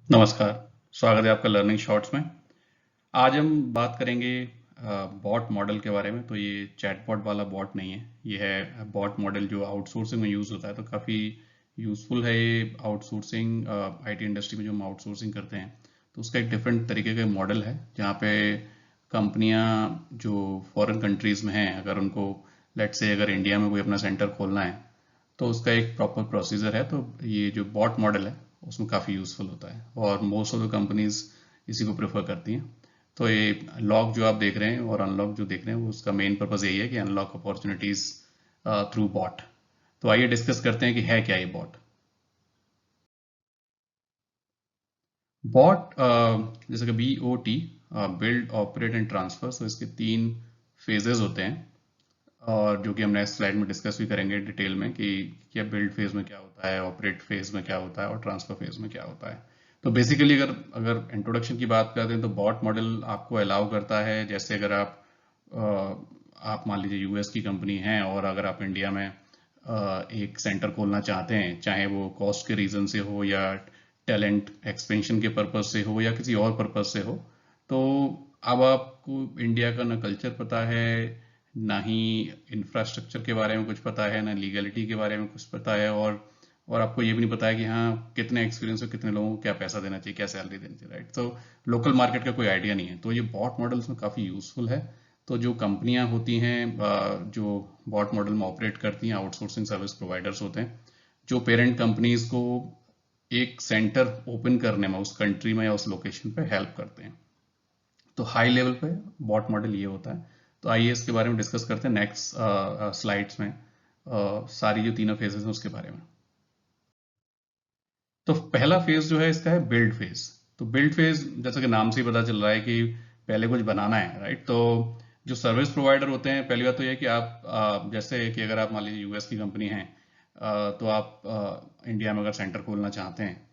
नमस्कार, स्वागत है आपका लर्निंग शॉर्ट्स में। आज हम बात करेंगे बॉट मॉडल के बारे में। तो ये चैटबॉट वाला बॉट नहीं है, ये है बॉट मॉडल जो आउटसोर्सिंग में यूज़ होता है। तो काफ़ी यूज़फुल है ये आउटसोर्सिंग, आईटी इंडस्ट्री में जो हम आउटसोर्सिंग करते हैं तो उसका एक डिफरेंट तरीके का मॉडल है, जहाँ पे कंपनियां जो फॉरेन कंट्रीज़ में हैं, अगर उनको लेट्स से अगर इंडिया में कोई अपना सेंटर खोलना है तो उसका एक प्रॉपर प्रोसीजर है। तो ये जो बॉट मॉडल है उसमें काफ़ी यूज़फुल होता है और मोस्ट ऑफ द कंपनीज इसी को प्रेफर करती हैं। तो ये लॉक जो आप देख रहे हैं और अनलॉक जो देख रहे हैं वो उसका मेन पर्पज़ यही है कि अनलॉक अपॉर्चुनिटीज़ थ्रू बॉट। तो आइए डिस्कस करते हैं कि है क्या ये बॉट। बॉट जैसे कि BOT, build operate and transfer. तो इसके 3 फेजेस होते हैं और जो कि हम नेक्स्ट स्लाइड में डिस्कस भी करेंगे डिटेल में कि क्या बिल्ड फेज में क्या होता है, ऑपरेट फेज में क्या होता है और ट्रांसफर फेज में क्या होता है। तो बेसिकली अगर अगर इंट्रोडक्शन की बात करते हैं तो बॉट मॉडल आपको अलाउ करता है, जैसे अगर आप मान लीजिए यूएस की कंपनी है और अगर आप इंडिया में एक सेंटर खोलना चाहते हैं, चाहे वो कॉस्ट के रीजन से हो या टैलेंट एक्सपेंशन के पर्पज से हो या किसी और पर्पज से हो। तो अब आपको इंडिया का ना कल्चर पता है, ना ही इंफ्रास्ट्रक्चर के बारे में कुछ पता है, ना लीगलिटी के बारे में कुछ पता है, और आपको ये भी नहीं पता है कि हाँ कितने एक्सपीरियंस और कितने लोगों को क्या पैसा देना चाहिए, क्या सैलरी देनी चाहिए, राइट। तो लोकल मार्केट का कोई आइडिया नहीं है। तो ये बॉट मॉडल्स में काफ़ी यूजफुल है। तो जो कंपनियां होती हैं जो बॉट मॉडल में ऑपरेट करती हैं, आउटसोर्सिंग सर्विस प्रोवाइडर्स होते हैं, जो पेरेंट कंपनीज को एक सेंटर ओपन करने में उस कंट्री में या उस लोकेशन पे हेल्प करते हैं। तो हाई लेवल पे बॉट मॉडल ये होता है। तो आइए इसके बारे में डिस्कस करते हैं नेक्स्ट स्लाइड्स में, सारी जो तीनों फेजेस हैं उसके बारे में। तो पहला फेज जो है इसका है बिल्ड फेज। तो बिल्ड फेज जैसा कि नाम से ही पता चल रहा है कि पहले कुछ बनाना है, राइट। तो जो सर्विस प्रोवाइडर होते हैं, पहली बात तो ये है कि आप जैसे कि अगर आप मान लीजिए यूएस की कंपनी है, तो आप इंडिया में अगर सेंटर खोलना चाहते हैं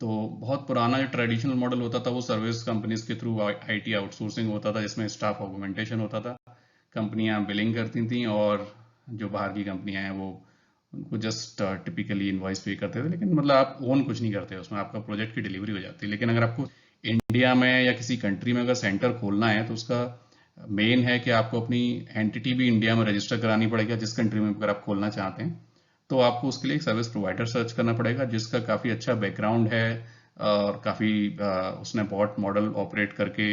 तो बहुत पुराना जो ट्रेडिशनल मॉडल होता था वो सर्विस कंपनीज के थ्रू आईटी आउटसोर्सिंग होता था, जिसमें स्टाफ ऑगमेंटेशन होता था। कंपनियां बिलिंग करती थी और जो बाहर की कंपनियां हैं वो उनको जस्ट टिपिकली इनवॉइस पे करते थे, लेकिन मतलब आप ओन कुछ नहीं करते, उसमें आपका प्रोजेक्ट की डिलीवरी हो जाती है। लेकिन अगर आपको इंडिया में या किसी कंट्री में अगर सेंटर खोलना है तो उसका मेन है कि आपको अपनी एंटिटी भी इंडिया में रजिस्टर करानी पड़ेगी। जिस कंट्री में अगर आप खोलना चाहते हैं तो आपको उसके लिए एक सर्विस प्रोवाइडर सर्च करना पड़ेगा जिसका काफ़ी अच्छा बैकग्राउंड है और काफ़ी उसने बॉट मॉडल ऑपरेट करके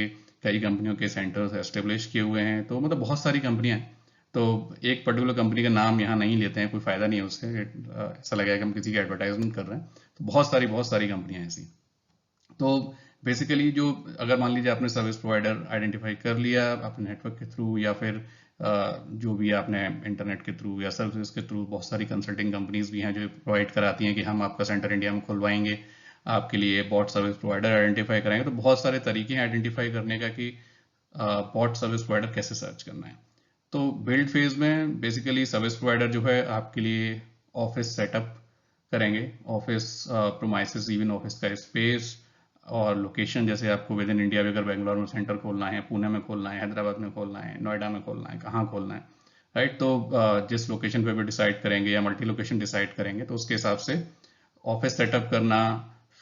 कई कंपनियों के सेंटर्स एस्टेब्लिश किए हुए हैं। तो मतलब बहुत सारी कंपनियां हैं। तो एक पर्टिकुलर कंपनी का नाम यहाँ नहीं लेते हैं, कोई फायदा नहीं है उससे, ऐसा लगेगा कि हम किसी की एडवर्टाइजमेंट कर रहे हैं। तो बहुत सारी कंपनियां हैं ऐसी। तो बेसिकली जो अगर मान लीजिए आपने सर्विस प्रोवाइडर आइडेंटिफाई कर लिया अपने नेटवर्क के थ्रू या फिर जो भी आपने इंटरनेट के थ्रू या सर्विस के थ्रू, बहुत सारी कंसल्टिंग कंपनीज भी हैं जो प्रोवाइड कराती हैं कि हम आपका सेंटर इंडिया में खुलवाएंगे, आपके लिए बॉट सर्विस प्रोवाइडर आइडेंटिफाई कराएंगे। तो बहुत सारे तरीके हैं आइडेंटिफाई करने का कि बॉट सर्विस प्रोवाइडर कैसे सर्च करना है। तो बिल्ड फेज में बेसिकली सर्विस प्रोवाइडर जो है आपके लिए ऑफिस सेटअप करेंगे, ऑफिस प्रोमाइसिस, इवन ऑफिस का स्पेस और लोकेशन। जैसे आपको विद इन इंडिया भी अगर बेंगलोर में सेंटर खोलना है, पुणे में खोलना है, हैदराबाद में खोलना है, नोएडा में खोलना है, कहाँ खोलना है, राइट। तो जिस लोकेशन पे भी डिसाइड करेंगे या मल्टी लोकेशन डिसाइड करेंगे तो उसके हिसाब से ऑफिस सेटअप करना,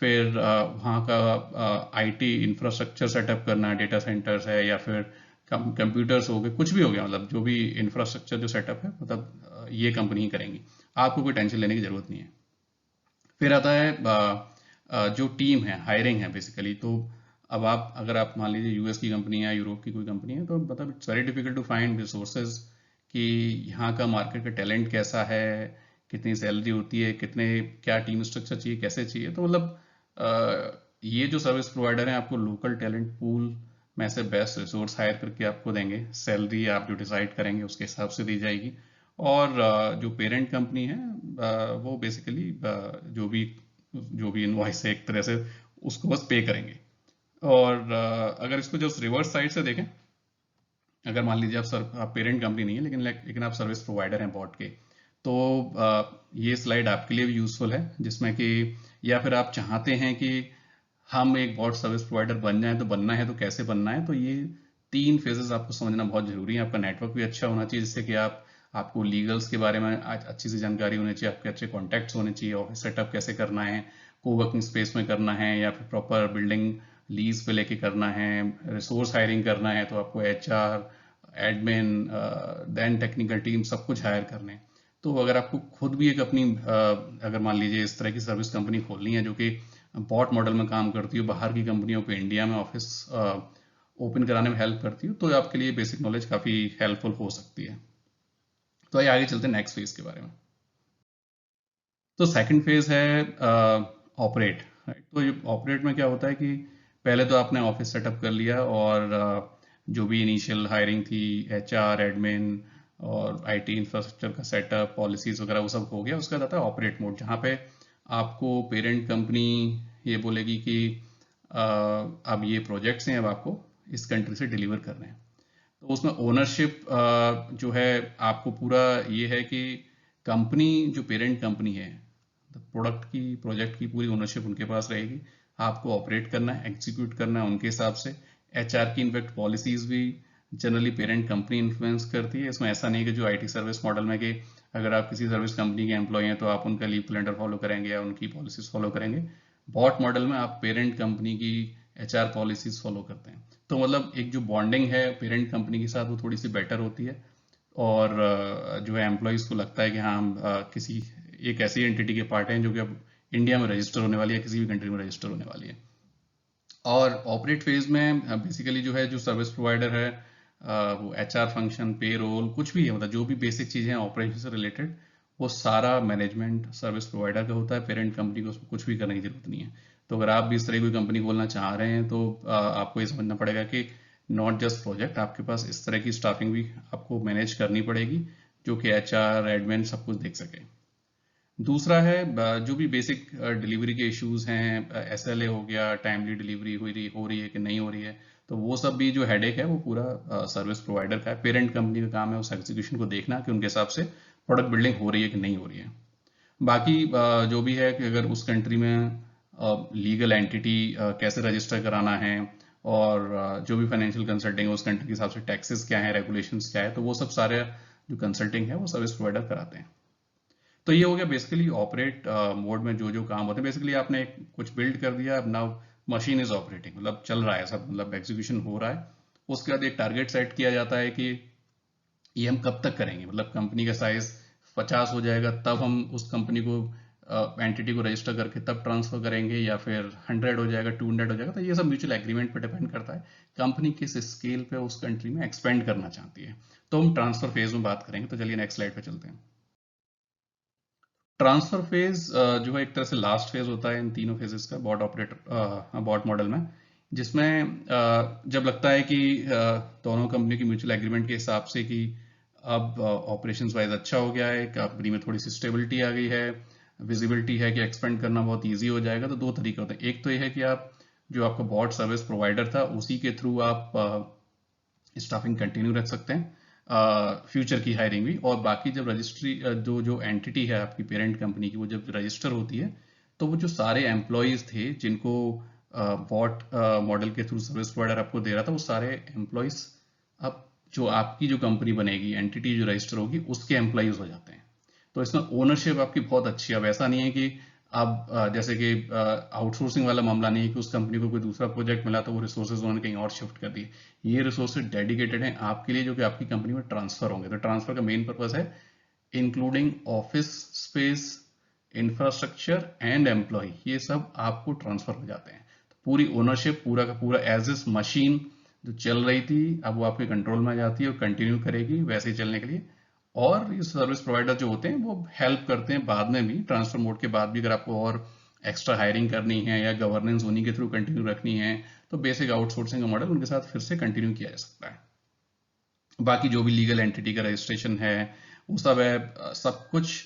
फिर वहाँ का आईटी इंफ्रास्ट्रक्चर सेटअप करना, डेटा सेंटर्स है या फिर कंप्यूटर्स हो गए, कुछ भी हो गया, मतलब जो भी इंफ्रास्ट्रक्चर जो सेटअप है, मतलब ये कंपनी ही करेंगी। आपको कोई टेंशन लेने की जरूरत नहीं है। फिर आता है जो टीम है, हायरिंग है बेसिकली। तो अब आप अगर आप मान लीजिए यूएस की कंपनी है या यूरोप की कोई कंपनी है तो मतलब it's very difficult to find resources कि यहाँ का मार्केट का टैलेंट कैसा है, कितनी सैलरी होती है, कितने क्या टीम स्ट्रक्चर चाहिए, कैसे चाहिए। तो मतलब ये जो सर्विस प्रोवाइडर हैं आपको लोकल टैलेंट पूल में से बेस्ट रिसोर्स हायर करके आपको देंगे। सैलरी आप जो डिसाइड करेंगे उसके हिसाब से दी जाएगी। और जो पेरेंट कंपनी है वो बेसिकली जो भी इनवॉइस है एक तरह से उसको बस पे करेंगे। और अगर इसको जस्ट रिवर्स साइड से देखें, अगर मान लीजिए आप पेरेंट कंपनी नहीं है लेकिन आप सर्विस प्रोवाइडर हैं बॉट के, तो ये स्लाइड आपके लिए भी यूजफुल है, जिसमें कि या फिर आप चाहते हैं कि हम एक बॉट सर्विस प्रोवाइडर बन जाए, तो बनना है तो कैसे बनना है। तो ये 3 फेजेस आपको समझना बहुत जरूरी है। आपका नेटवर्क भी अच्छा होना चाहिए जिससे कि आपको लीगल्स के बारे में अच्छी सी जानकारी होनी चाहिए, आपके अच्छे कॉन्टैक्ट्स होने चाहिए, ऑफिस सेटअप कैसे करना है, कोवर्किंग स्पेस में करना है या फिर प्रॉपर बिल्डिंग लीज पे लेके करना है, रिसोर्स हायरिंग करना है, तो आपको HR, admin, then technical team सब कुछ हायर करने हैं। तो अगर आपको खुद भी एक अपनी अगर मान लीजिए इस तरह की सर्विस कंपनी खोलनी है जो कि बॉट मॉडल में काम करती हो, बाहर की कंपनियों को इंडिया में ऑफिस ओपन कराने में हेल्प करती हो, तो आपके लिए बेसिक नॉलेज काफ़ी हेल्पफुल हो सकती है। तो आइए आगे चलते हैं नेक्स्ट फेज के बारे में। तो सेकंड फेज है ऑपरेट, राइट। तो ये ऑपरेट में क्या होता है कि पहले तो आपने ऑफिस सेटअप कर लिया और जो भी इनिशियल हायरिंग थी, एचआर, एडमिन और आईटी इंफ्रास्ट्रक्चर का सेटअप, पॉलिसीज वगैरह वो सब हो गया। उसका आता है ऑपरेट मोड, जहाँ पे आपको पेरेंट कंपनी ये बोलेगी कि अब ये प्रोजेक्ट्स हैं, अब आपको इस कंट्री से डिलीवर करने हैं। तो उसमें ओनरशिप जो है आपको पूरा ये है कि कंपनी जो पेरेंट कंपनी है, प्रोडक्ट की, प्रोजेक्ट की पूरी ओनरशिप उनके पास रहेगी। आपको ऑपरेट करना है, एग्जीक्यूट करना है उनके हिसाब से। एचआर की इनफैक्ट पॉलिसीज भी जनरली पेरेंट कंपनी इन्फ्लुएंस करती है। इसमें ऐसा नहीं है कि जो आईटी सर्विस मॉडल में कि अगर आप किसी सर्विस कंपनी के एम्प्लॉय हैं तो आप उनका लीव कैलेंडर फॉलो करेंगे या उनकी पॉलिसीज फॉलो करेंगे। बॉट मॉडल में आप पेरेंट कंपनी की एचआर पॉलिसीज फॉलो करते हैं। तो मतलब एक जो बॉन्डिंग है पेरेंट कंपनी के साथ वो थोड़ी सी बेटर होती है, और जो है एम्प्लॉयज़ को लगता है कि हाँ, हम किसी एक ऐसी एंटिटी के पार्ट हैं जो कि अब इंडिया में रजिस्टर होने वाली है, किसी भी कंट्री में रजिस्टर होने वाली है। और ऑपरेट फेज में बेसिकली जो है, जो सर्विस प्रोवाइडर है वो एचआर फंक्शन, पे रोल, कुछ भी है, मतलब जो भी बेसिक चीज़ें हैं ऑपरेशन से रिलेटेड, वो सारा मैनेजमेंट सर्विस प्रोवाइडर का होता है। पेरेंट कंपनी को उसमें कुछ भी करने की जरूरत नहीं है। तो अगर आप भी इस तरह की कोई कंपनी खोलना चाह रहे हैं तो आपको ये समझना पड़ेगा कि नॉट जस्ट प्रोजेक्ट, आपके पास इस तरह की स्टाफिंग भी आपको मैनेज करनी पड़ेगी जो कि एचआर, एडमिन सब कुछ देख सके। दूसरा है जो भी बेसिक डिलीवरी के इश्यूज हैं, एसएलए हो गया, टाइमली डिलीवरी हो रही है कि नहीं हो रही है, तो वो सब भी जो हेडेक है वो पूरा सर्विस प्रोवाइडर का है। पेरेंट कंपनी का काम है उस एग्जीक्यूशन को देखना कि उनके हिसाब से प्रोडक्ट बिल्डिंग हो रही है कि नहीं हो रही है। बाकी जो भी है कि अगर उस कंट्री में लीगल एंटिटी कैसे रजिस्टर कराना है, और जो भी फाइनेंशियल कंसल्टिंग है उस कंट्री के हिसाब से टैक्सेस क्या है, रेगुलेशंस क्या है, तो वो सब सारे जो कंसल्टिंग है वो सर्विस प्रोवाइडर कराते हैं। तो ये हो गया बेसिकली ऑपरेट मोड में जो जो काम होते हैं। बेसिकली आपने कुछ बिल्ड कर दिया, अब नाउ मशीन इज ऑपरेटिंग, मतलब चल रहा है सब, मतलब एग्जीक्यूशन हो रहा है। उसके बाद एक टारगेट सेट किया जाता है कि ये हम कब तक करेंगे, मतलब कंपनी का साइज 50 हो जाएगा तब हम उस कंपनी को, एंटिटी को रजिस्टर करके तब ट्रांसफर करेंगे, या फिर 100 हो जाएगा, 200 हो जाएगा। तो ये सब म्यूचुअल एग्रीमेंट पे डिपेंड करता है कंपनी किस स्केल पे उस कंट्री में एक्सपेंड करना चाहती है। तो हम ट्रांसफर फेज में बात करेंगे। तो चलिए नेक्स्ट स्लाइड पे चलते हैं। ट्रांसफर फेज जो है एक तरह से लास्ट फेज होता है इन तीनों फेजेस का बॉट मॉडल में, जिसमें जब लगता है कि दोनों कंपनी की म्यूचुअल एग्रीमेंट के हिसाब से कि अब ऑपरेशंस वाइज अच्छा हो गया है, कंपनी में थोड़ी सी स्टेबिलिटी आ गई है, विजिबिलिटी है कि एक्सपेंड करना बहुत ईजी हो जाएगा। तो दो तरीके होते हैं। एक तो ये है कि आप जो आपका बॉट सर्विस प्रोवाइडर था उसी के थ्रू आप स्टाफिंग कंटिन्यू रख सकते हैं, फ्यूचर की हायरिंग भी। और बाकी जब रजिस्ट्री जो जो एंटिटी है आपकी पेरेंट कंपनी की, वो जब रजिस्टर होती है, तो वो जो सारे एम्प्लॉयज थे जिनको बॉट मॉडल के थ्रू सर्विस प्रोवाइडर आपको दे रहा था, वो सारे एम्प्लॉयज अब जो आपकी जो कंपनी बनेगी, एंटिटी जो रजिस्टर होगी, उसके एम्प्लॉयज हो जाते हैं। तो इसमें ओनरशिप आपकी बहुत अच्छी है। अब ऐसा नहीं है कि अब जैसे कि आउटसोर्सिंग वाला मामला नहीं है कि उस कंपनी को कोई दूसरा प्रोजेक्ट मिला तो वो रिसोर्सेज उन्होंने कहीं और शिफ्ट कर दिए। ये रिसोर्सेज डेडिकेटेड हैं आपके लिए, जो कि आपकी कंपनी में ट्रांसफर होंगे। तो ट्रांसफर का मेन पर्पस है including office space, infrastructure and employ, ये सब आपको ट्रांसफर हो जाते हैं। तो पूरी ओनरशिप, पूरा का पूरा एज इस मशीन जो चल रही थी, अब वो आपके कंट्रोल में आ जाती है और कंटिन्यू करेगी वैसे ही चलने के लिए। और ये सर्विस प्रोवाइडर जो होते हैं वो हेल्प करते हैं बाद में भी, ट्रांसफर मोड के बाद भी, अगर आपको और एक्स्ट्रा हायरिंग करनी है या गवर्नेंस उन्हीं के थ्रू कंटिन्यू रखनी है, तो बेसिक आउटसोर्सिंग का मॉडल उनके साथ फिर से कंटिन्यू किया जा सकता है। बाकी जो भी लीगल एंटिटी का रजिस्ट्रेशन है वो सब है, सब कुछ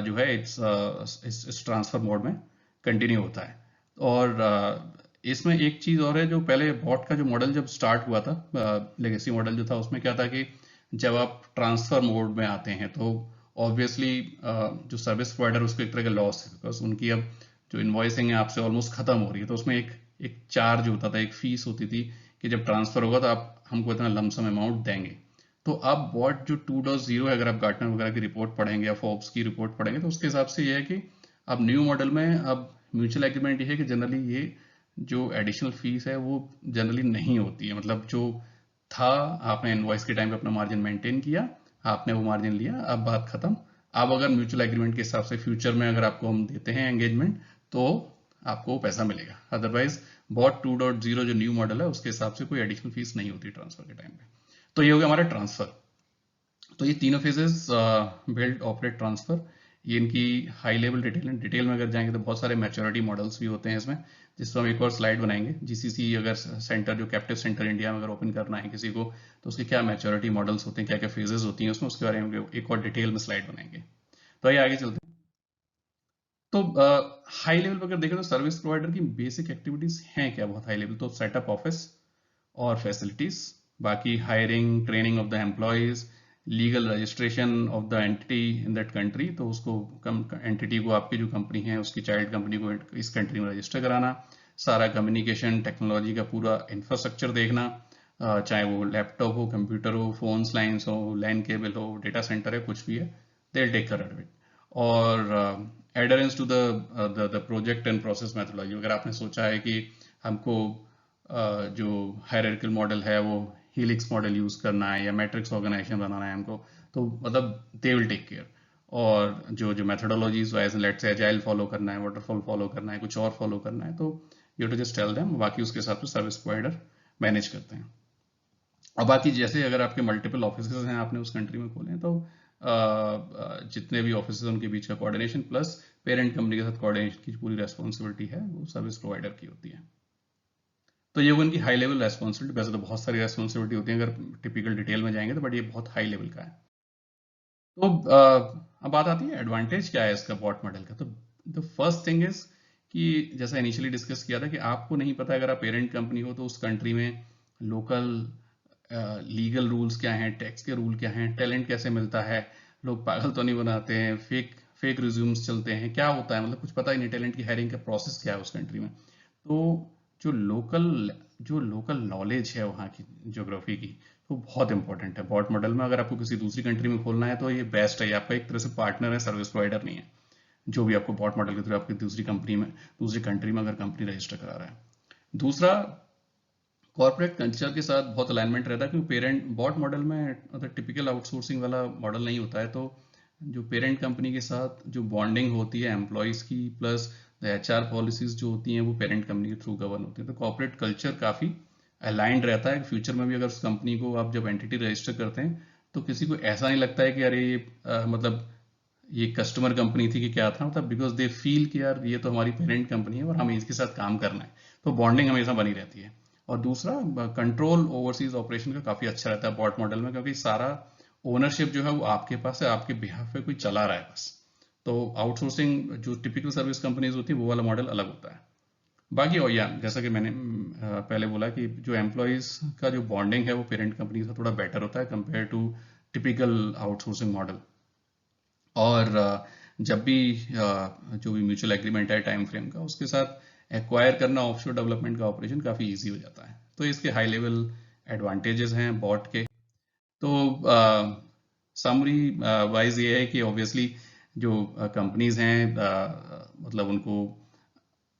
जो है इस ट्रांसफर मोड में कंटिन्यू होता है। और इसमें एक चीज और है, जो पहले बॉट का जो मॉडल जब स्टार्ट हुआ था, लेगेसी मॉडल जो था, उसमें क्या था कि जब आप ट्रांसफर मोड में आते हैं तो ऑब्वियसली जो सर्विस प्रोवाइडर, उसको एक तरह का लॉस है, बिकॉज उनकी अब जो इन्वॉइसिंग है आपसे ऑलमोस्ट खत्म हो रही है। तो उसमें एक एक चार्ज होता था, एक फीस होती थी कि जब ट्रांसफर होगा तो आप हमको इतना लमसम अमाउंट देंगे। तो अब बॉट जो 2.0 है, अगर आप गार्टनर वगैरह की रिपोर्ट पढ़ेंगे या फोर्ब्स की रिपोर्ट पढ़ेंगे, तो उसके हिसाब से ये है कि अब न्यू मॉडल में अब म्यूचुअल एग्रीमेंट ये है कि जनरली ये जो एडिशनल फीस है वो जनरली नहीं होती है, मतलब जो था आपने इनवॉइस के टाइम पे अपना मार्जिन मेंटेन किया, आपने वो मार्जिन लिया, अब बात खत्म। अब अगर म्यूचुअल एग्रीमेंट के हिसाब से फ्यूचर में अगर आपको हम देते हैं एंगेजमेंट तो आपको वो पैसा मिलेगा। अदरवाइज बॉट 2.0 जो न्यू मॉडल है उसके हिसाब से कोई एडिशनल फीस नहीं होती ट्रांसफर के टाइम पे। तो ये हो गया हमारा ट्रांसफर। तो ये तीनों फेजेस, बिल्ड, ऑपरेट, ट्रांसफर, ये इनकी हाई लेवल डिटेल में अगर जाएंगे तो बहुत सारे मैच्योरिटी मॉडल्स भी होते हैं इसमें, जिस पर हम एक और स्लाइड बनाएंगे। जीसीसी अगर सेंटर, जो कैप्टिव सेंटर इंडिया में अगर ओपन करना है किसी को, तो उसके क्या मैच्योरिटी मॉडल्स होते हैं, क्या क्या फेजेस होती हैं उसमें, उसके बारे में एक और डिटेल में स्लाइड बनाएंगे। तो आइए आगे चलते हैं। तो हाई लेवल पर अगर देखें तो सर्विस प्रोवाइडर की बेसिक एक्टिविटीज हैं क्या, बहुत हाई लेवल। तो सेटअप ऑफिस और फैसिलिटीज, बाकी hiring, training of the employees, legal registration of the entity in that country, तो उसको एंटिटी को, आपकी जो कंपनी है उसकी चाइल्ड कंपनी को इस कंट्री में रजिस्टर कराना, सारा कम्युनिकेशन टेक्नोलॉजी का पूरा इंफ्रास्ट्रक्चर देखना, चाहे वो लैपटॉप हो, कंप्यूटर हो, फोन्स लाइन्स हो, लैन केबल हो, डेटा सेंटर है, कुछ भी है, they take care of it. और adherence to the project and process methodology, अगर आपने सोचा है कि हमको जो हायरार्किकल मॉडल है वो हीलिक्स मॉडल यूज करना है या मैट्रिक्स ऑर्गेनाइजेशन बनाना है हमको, तो मतलब दे विल टेक केयर। और जो methodologies wise, let's say agile follow करना है, वाटरफॉल फॉलो करना है, कुछ और फॉलो करना है, तो you to just tell them, बाकी उसके हिसाब से सर्विस प्रोवाइडर मैनेज करते हैं। और बाकी जैसे अगर आपके मल्टीपल ऑफिस हैं आपने उस कंट्री में खोले हैं, तो जितने भी ऑफिस उनके बीच का कोऑर्डिनेशन प्लस पेरेंट कंपनी के साथ कोऑर्डिनेशन की पूरी रेस्पॉन्सिबिलिटी है वो सर्विस प्रोवाइडर की होती है। तो ये उनकी हाई लेवल रेस्पॉन्सिबिलिटी, वैसे तो बहुत सारी रेस्पॉन्सिबिलिटी होती है अगर टिपिकल डिटेल में जाएंगे तो, बट ये बहुत हाई लेवल का है। तो अब बात आती है एडवांटेज क्या है इसका बॉट मॉडल का। तो द फर्स्ट थिंग इज कि जैसा इनिशियली डिस्कस किया था कि आपको नहीं पता अगर आप पेरेंट कंपनी हो तो उस कंट्री में लोकल लीगल रूल्स क्या हैं, टैक्स के रूल क्या हैं, टैलेंट कैसे मिलता है, लोग पागल तो नहीं बनाते हैं, फेक फेक रिज्यूम्स चलते हैं, क्या होता है, मतलब कुछ पता ही नहीं, टैलेंट की हायरिंग का प्रोसेस क्या है उस कंट्री में। तो जो लोकल नॉलेज है वहाँ की ज्योग्राफी की, तो बहुत इंपॉर्टेंट है बॉट मॉडल में। अगर आपको किसी दूसरी कंट्री में खोलना है तो ये बेस्ट है, ये आपका एक तरह से पार्टनर है, सर्विस प्रोवाइडर नहीं है, जो भी आपको बॉट मॉडल के थ्रू आपकी दूसरी कंपनी में, दूसरी कंट्री में अगर कंपनी रजिस्टर करा रहा है। दूसरा, कॉर्पोरेट कल्चर के साथ बहुत अलाइनमेंट रहता है, क्योंकि पेरेंट बॉट मॉडल में मतलब टिपिकल आउटसोर्सिंग वाला मॉडल नहीं होता है, तो जो पेरेंट कंपनी के साथ जो बॉन्डिंग होती है एम्प्लॉयज की, प्लस द एचआर पॉलिसीज जो होती हैं वो पेरेंट कंपनी के थ्रू गवर्न होती है। तो कॉर्पोरेट कल्चर काफी अलाइंड रहता है। फ्यूचर में भी अगर उस कंपनी को आप जब एंटिटी रजिस्टर करते हैं तो किसी को ऐसा नहीं लगता है कि अरे ये मतलब ये कस्टमर कंपनी थी कि क्या था, मतलब बिकॉज दे फील कि यार ये तो हमारी पेरेंट कंपनी है और हमें इसके साथ काम करना है, तो बॉन्डिंग हमेशा बनी रहती है। और दूसरा, कंट्रोल ओवरसीज ऑपरेशन का काफी अच्छा रहता है बॉट मॉडल में, क्योंकि सारा ओनरशिप जो है वो आपके पास है, आपके बिहाफ पे कोई चला रहा है बस। तो आउटसोर्सिंग जो टिपिकल सर्विस कंपनीज होती है वो वाला मॉडल अलग होता है। बाकी और या जैसा कि मैंने पहले बोला कि जो एम्प्लॉयज का जो बॉन्डिंग है वो पेरेंट कंपनी से थोड़ा बेटर होता है compare to typical outsourcing model. और जब भी जो भी म्यूचुअल एग्रीमेंट है टाइम फ्रेम का, उसके साथ एक्वायर करना ऑफशोर डेवलपमेंट का ऑपरेशन काफी इजी हो जाता है। तो इसके हाई लेवल एडवांटेजेस हैं बॉट के। तो समरी वाइज ये है कि ऑब्वियसली जो कंपनीज हैं, मतलब उनको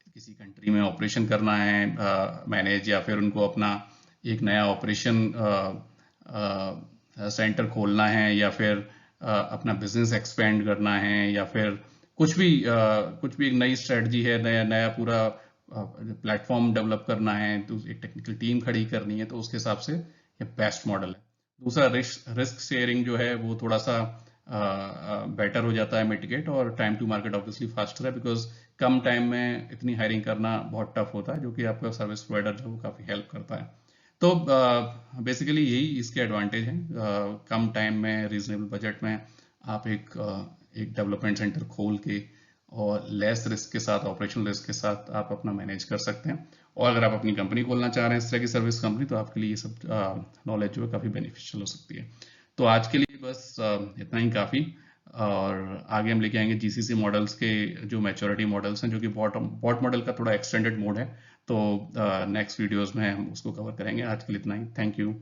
किसी कंट्री में ऑपरेशन करना है मैनेज, या फिर उनको अपना एक नया ऑपरेशन सेंटर खोलना है, या फिर अपना बिजनेस एक्सपेंड करना है, या फिर कुछ भी एक नई स्ट्रेटजी है, नया नया पूरा प्लेटफॉर्म डेवलप करना है, तो एक टेक्निकल टीम खड़ी करनी है, तो उसके हिसाब से ये बेस्ट मॉडल है। दूसरा, रिस्क शेयरिंग जो है वो थोड़ा सा बेटर हो जाता है, मिटिगेट, और time to market obviously faster है, बिकॉज कम टाइम में इतनी हायरिंग करना बहुत टफ होता है, जो कि आपका सर्विस प्रोवाइडर जो काफी हेल्प करता है। तो बेसिकली यही इसके एडवांटेज हैं। कम टाइम में, रीजनेबल बजट में आप एक डेवलपमेंट सेंटर खोल के और लेस रिस्क के साथ, ऑपरेशनल रिस्क के साथ आप अपना मैनेज कर सकते हैं। और अगर आप अपनी कंपनी खोलना चाह रहे हैं इस तरह की सर्विस कंपनी, तो आपके लिए ये सब नॉलेज जो है काफी बेनिफिशियल हो सकती है। तो आज के लिए बस इतना ही काफी। और आगे हम लेके आएंगे जीसीसी मॉडल्स के जो मैच्योरिटी मॉडल्स हैं, जो कि बॉट मॉडल का थोड़ा एक्सटेंडेड मोड है। तो नेक्स्ट वीडियोस में हम उसको कवर करेंगे। आज के लिए इतना ही। Thank you.